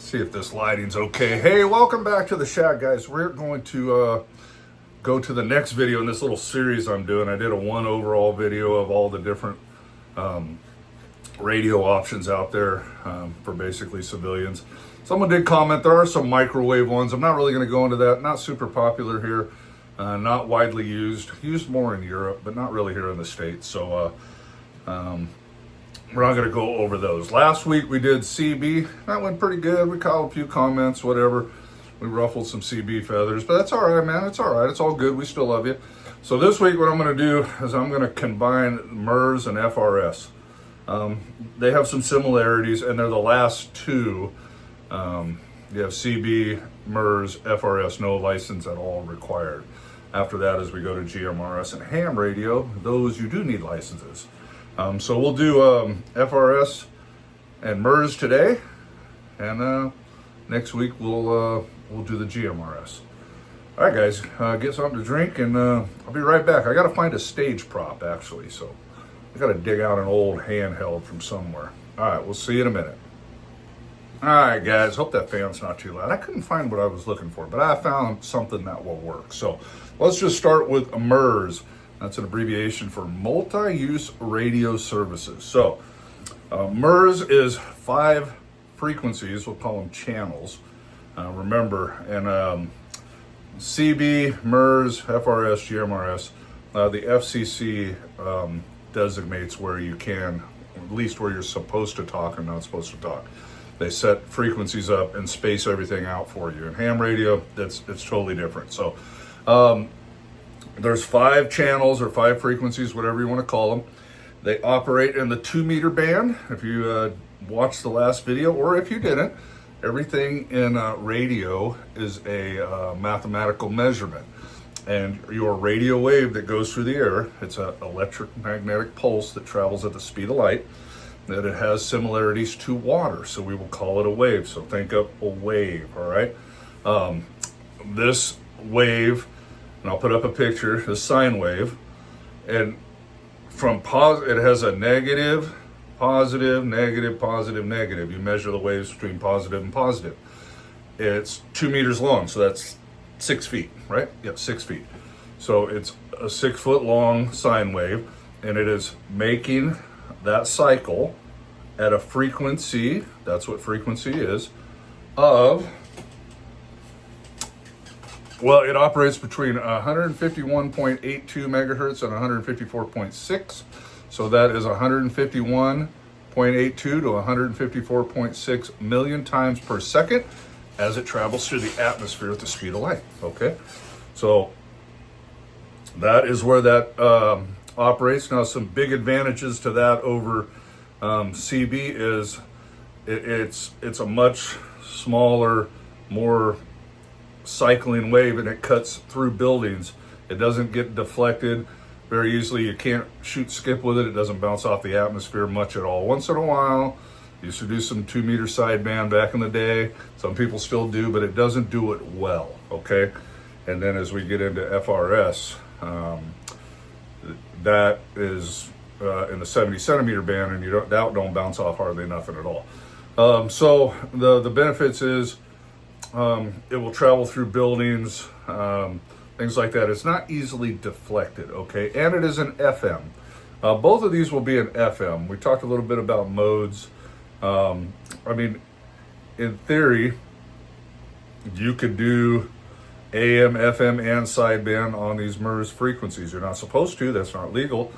See if this lighting's okay. Hey, welcome back to the shack, guys. We're going to go to the next video in this little series I'm doing. I did a one overall video of all the different radio options out there for basically civilians. Someone did comment there are some microwave ones. I'm not really going to go into that. Not super popular here. Not widely used more in Europe, but not really here in the States. So we're not going to go over those. Last week we did CB. That went pretty good. We caught a few comments, whatever. We ruffled some CB feathers, but that's all right, man. It's all right. It's all good. We still love you. So this week what I'm going to do is I'm going to combine MURS and FRS. They have some similarities, and they're the last two. You have CB, MURS, FRS, no license at all required. After that, as we go to GMRS and ham radio, those you do need licenses. So we'll do FRS and MURS today, and next week we'll do the GMRS. All right, guys, get something to drink, and I'll be right back. I got to find a stage prop, actually, so I got to dig out an old handheld from somewhere. All right, we'll see you in a minute. All right, guys, hope that fan's not too loud. I couldn't find what I was looking for, but I found something that will work. So let's just start with MURS. That's an abbreviation for multi-use radio services. So MURS is 5 frequencies. We'll call them channels. Remember, and CB, MURS, FRS, GMRS, the FCC designates where you can, at least where you're supposed to talk and not supposed to talk. They set frequencies up and space everything out for you. In ham radio, it's totally different. So there's 5 channels or 5 frequencies, whatever you want to call them. They operate in the 2-meter band. If you watched the last video, or if you didn't, everything in radio is a mathematical measurement. And your radio wave that goes through the air, it's an electromagnetic pulse that travels at the speed of light, that it has similarities to water, so we will call it a wave. So think of a wave, all right? This wave, and I'll put up a picture, the sine wave, and from it has a negative, positive, negative, positive, negative. You measure the waves between positive and positive. It's 2 meters long, so that's 6 feet, right? Yep, 6 feet. So it's a 6 foot long sine wave, and it is making that cycle at a frequency, that's what frequency is, of, well, it operates between 151.82 megahertz and 154.6. So that is 151.82 to 154.6 million times per second as it travels through the atmosphere at the speed of light, okay? So that is where that operates. Now, some big advantages to that over CB is it's a much smaller, more cycling wave, and it cuts through buildings. It doesn't get deflected very easily. You can't shoot skip with it. It doesn't bounce off the atmosphere much at all. Once in a while, used to do some 2-meter sideband back in the day. Some people still do, but it doesn't do it well, okay? And then as we get into FRS, that is in the 70 centimeter band, and that don't bounce off hardly nothing at all. So the benefits is it will travel through buildings, things like that. It's not easily deflected, okay? And it is an FM. Both of these will be an FM. We talked a little bit about modes. I mean, in theory, you could do AM, FM, and sideband on these MURS frequencies. You're not supposed to, that's not legal,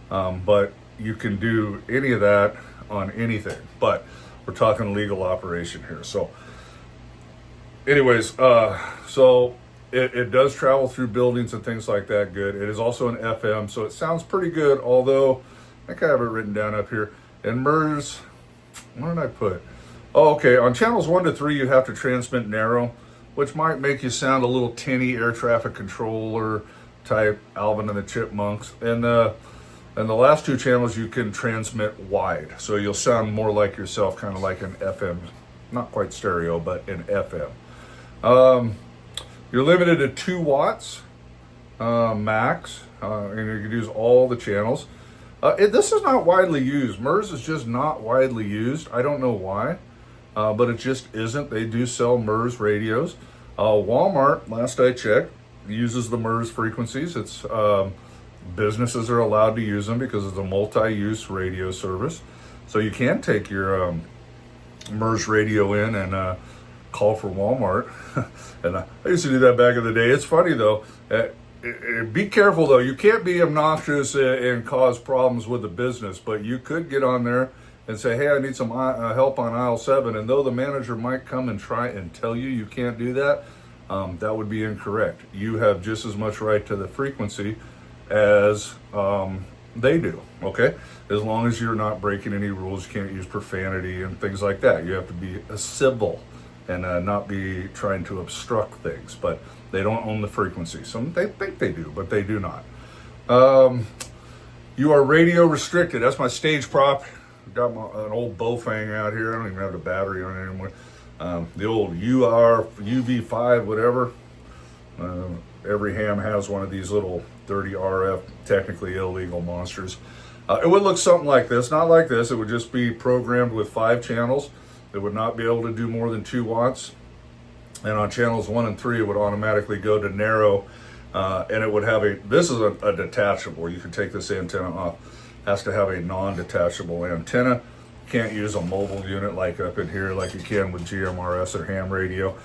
but you can do any of that on anything. But we're talking legal operation here. So anyways, so it does travel through buildings and things like that good. It is also an FM, so it sounds pretty good, although I think I have it written down up here. And MURS, what did I put? Oh, okay, on channels 1 to 3, you have to transmit narrow, which might make you sound a little tinny, air traffic controller type, Alvin and the Chipmunks. And the last 2 channels you can transmit wide, so you'll sound more like yourself, kind of like an FM, not quite stereo, but an FM. You're limited to 2 watts max, and you can use all the channels. This is not widely used. MURS is just not widely used. I don't know why. but it just isn't. They do sell MURS radios. Walmart, last I checked, uses the MURS frequencies. It's businesses are allowed to use them because it's a multi-use radio service. So you can take your MURS radio in and call for Walmart. And I used to do that back in the day. It's funny though. Be careful though. You can't be obnoxious and cause problems with the business, but you could get on there and say, hey, I need some help on aisle 7. And though the manager might come and try and tell you you can't do that, that would be incorrect. You have just as much right to the frequency as they do, okay? As long as you're not breaking any rules, you can't use profanity and things like that. You have to be civil and not be trying to obstruct things, but they don't own the frequency. Some they think they do, but they do not. You are radio restricted. That's my stage prop. Got an old Bofang out here. I don't even have the battery on it anymore. The old UV5, whatever. Every ham has one of these little 30 RF, technically illegal monsters. It would look something like this. Not like this. It would just be programmed with 5 channels. It would not be able to do more than 2 watts. And on channels 1 and 3, it would automatically go to narrow. And it would have this is a detachable. You can take this antenna off. Has to have a non-detachable antenna. Can't use a mobile unit like up in here like you can with GMRS or ham radio.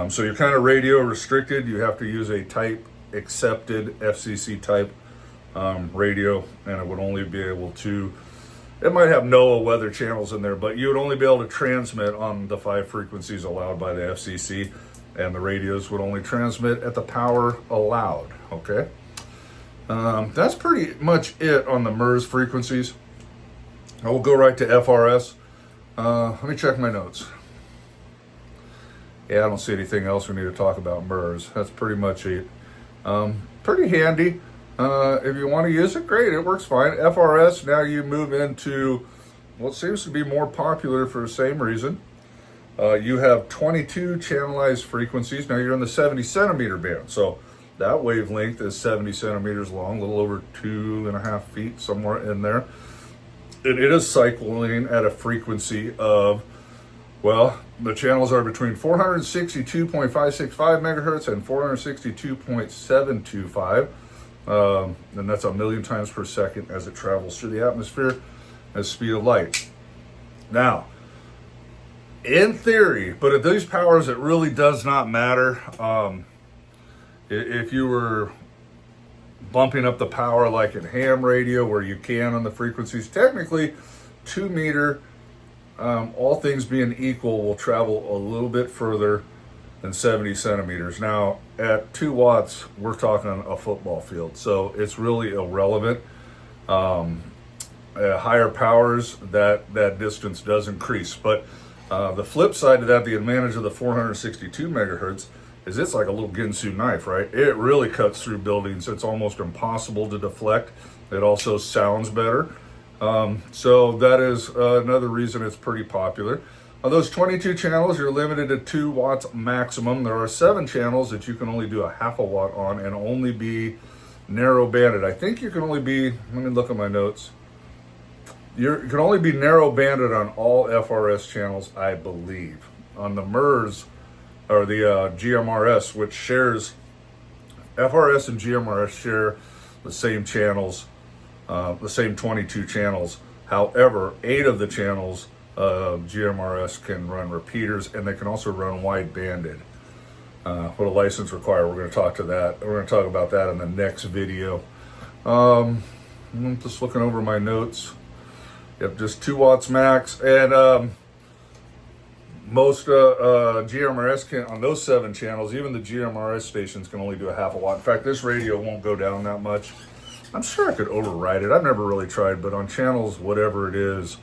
So you're kind of radio restricted. You have to use a type accepted FCC type radio, and it would only be able to, it might have NOAA weather channels in there, but you would only be able to transmit on the 5 frequencies allowed by the FCC, and the radios would only transmit at the power allowed, okay? That's pretty much it on the MURS frequencies. I will go right to FRS. Let me check my notes. Yeah, I don't see anything else we need to talk about MURS. That's pretty much it. Pretty handy. If you want to use it, great. It works fine. FRS, now you move into what seems to be more popular for the same reason. You have 22 channelized frequencies. Now you're in the 70 centimeter band. So that wavelength is 70 centimeters long, a little over 2.5 feet, somewhere in there. It is cycling at a frequency of, well, the channels are between 462.565 megahertz and 462.725. And that's 1,000,000 times per second as it travels through the atmosphere at the speed of light. Now, in theory, but at these powers, it really does not matter. If you were bumping up the power like in ham radio where you can on the frequencies, technically 2 meter, all things being equal, will travel a little bit further than 70 centimeters. Now at 2 watts, we're talking a football field, so it's really irrelevant. At higher powers, that distance does increase, but the flip side of that, the advantage of the 462 megahertz, is it's like a little Ginsu knife, right? It really cuts through buildings. It's almost impossible to deflect. It also sounds better. So that is another reason it's pretty popular. On those 22 channels, you're limited to 2 watts maximum. There are 7 channels that you can only do a half a watt on and only be narrow banded. I think you can only be, let me look at my notes. You can only be narrow banded on all FRS channels, I believe. On the MURS, or the GMRS, which shares, FRS and GMRS share the same channels, the same 22 channels. However, 8 of the channels, GMRS can run repeaters, and they can also run wide banded. What a license require, we're going to talk to that. We're going to talk about that in the next video. I'm just looking over my notes. Yep, just 2 watts max, and most GMRS can, on those 7 channels, even the GMRS stations can only do a half a watt. In fact, this radio won't go down that much. I'm sure I could override it. I've never really tried, but on channels, whatever it is,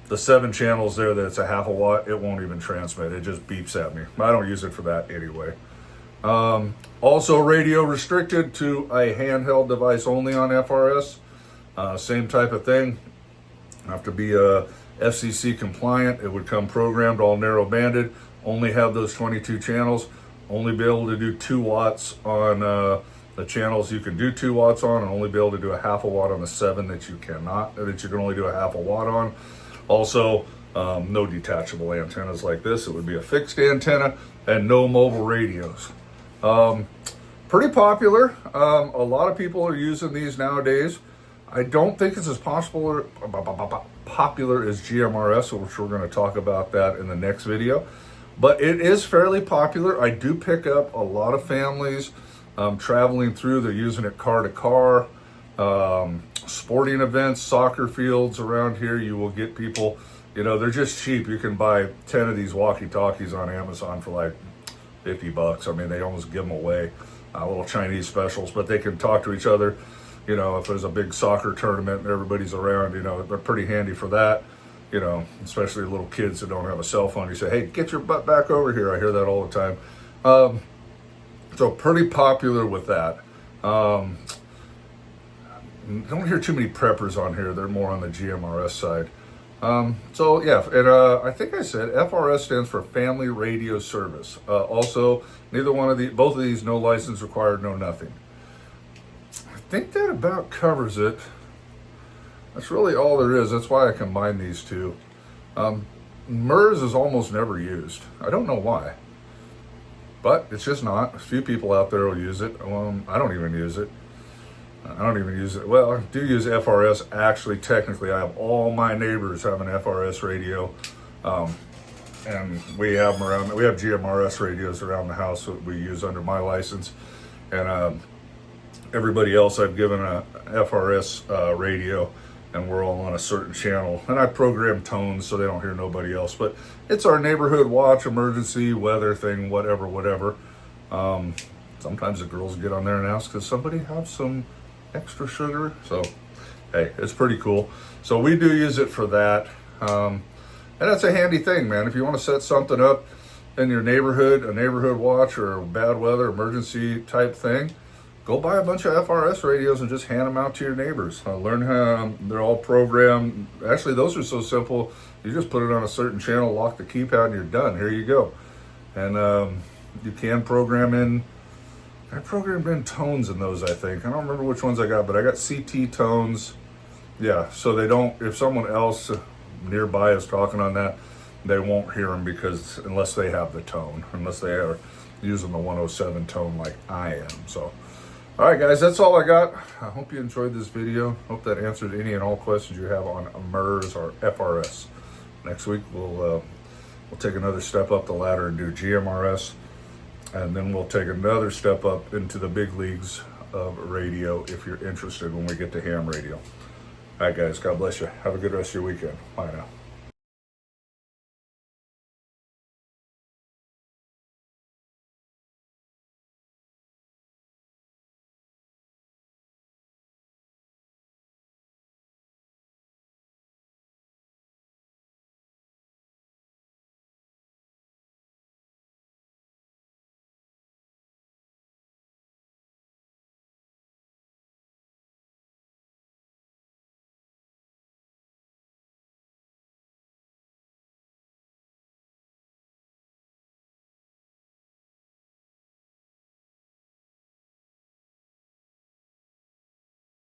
the 7 channels there that's a half a watt, it won't even transmit. It just beeps at me. I don't use it for that anyway. Also radio restricted to a handheld device only on FRS. Same type of thing. Have to be FCC compliant. It would come programmed, all narrow banded, only have those 22 channels, only be able to do 2 watts on the channels you can do 2 watts on, and only be able to do a half a watt on the 7 that you cannot, that you can only do a half a watt on. Also, No detachable antennas like this. It would be a fixed antenna and no mobile radios. Pretty popular. A lot of people are using these nowadays. I don't think it's as popular as GMRS, which we're going to talk about that in the next video. But it is fairly popular. I do pick up a lot of families traveling through. They're using it car to car. Sporting events, soccer fields around here, you will get people, you know, they're just cheap. You can buy 10 of these walkie-talkies on Amazon for like $50. I mean, they almost give them away. Little Chinese specials, but they can talk to each other. You know, if there's a big soccer tournament and everybody's around, you know, they're pretty handy for that. You know, especially little kids that don't have a cell phone. You say, hey, get your butt back over here. I hear that all the time. So pretty popular with that. Don't hear too many preppers on here. They're more on the GMRS side. So yeah, and I think I said FRS stands for Family Radio Service. Also, both of these, no license required, no nothing. I think that about covers it. That's really all there is. That's why I combined these two. MURS is almost never used. I don't know why, but it's just not. A few people out there will use it. I don't even use it. Well, I do use FRS. Actually, technically, I have all my neighbors have an FRS radio. And we have them around. We have GMRS radios around the house that we use under my license. And everybody else I've given a FRS radio, and we're all on a certain channel. And I program tones so they don't hear nobody else. But it's our neighborhood watch, emergency, weather thing, whatever. Sometimes the girls get on there and ask, does somebody have some extra sugar? So, hey, it's pretty cool. So we do use it for that. And that's a handy thing, man. If you want to set something up in your neighborhood, a neighborhood watch or a bad weather emergency type thing, go buy a bunch of FRS radios and just hand them out to your neighbors. Learn how they're all programmed. Actually, those are so simple. You just put it on a certain channel, lock the keypad, and you're done. Here you go. And you can program in. I programmed in tones in those, I think. I don't remember which ones I got, but I got CT tones. Yeah, so they don't, if someone else nearby is talking on that, they won't hear them because unless they have the tone, unless they are using the 107 tone like I am. So, all right, guys, that's all I got. I hope you enjoyed this video. Hope that answered any and all questions you have on MURS or FRS. Next week, we'll take another step up the ladder and do GMRS. And then we'll take another step up into the big leagues of radio if you're interested when we get to ham radio. All right, guys, God bless you. Have a good rest of your weekend. Bye now.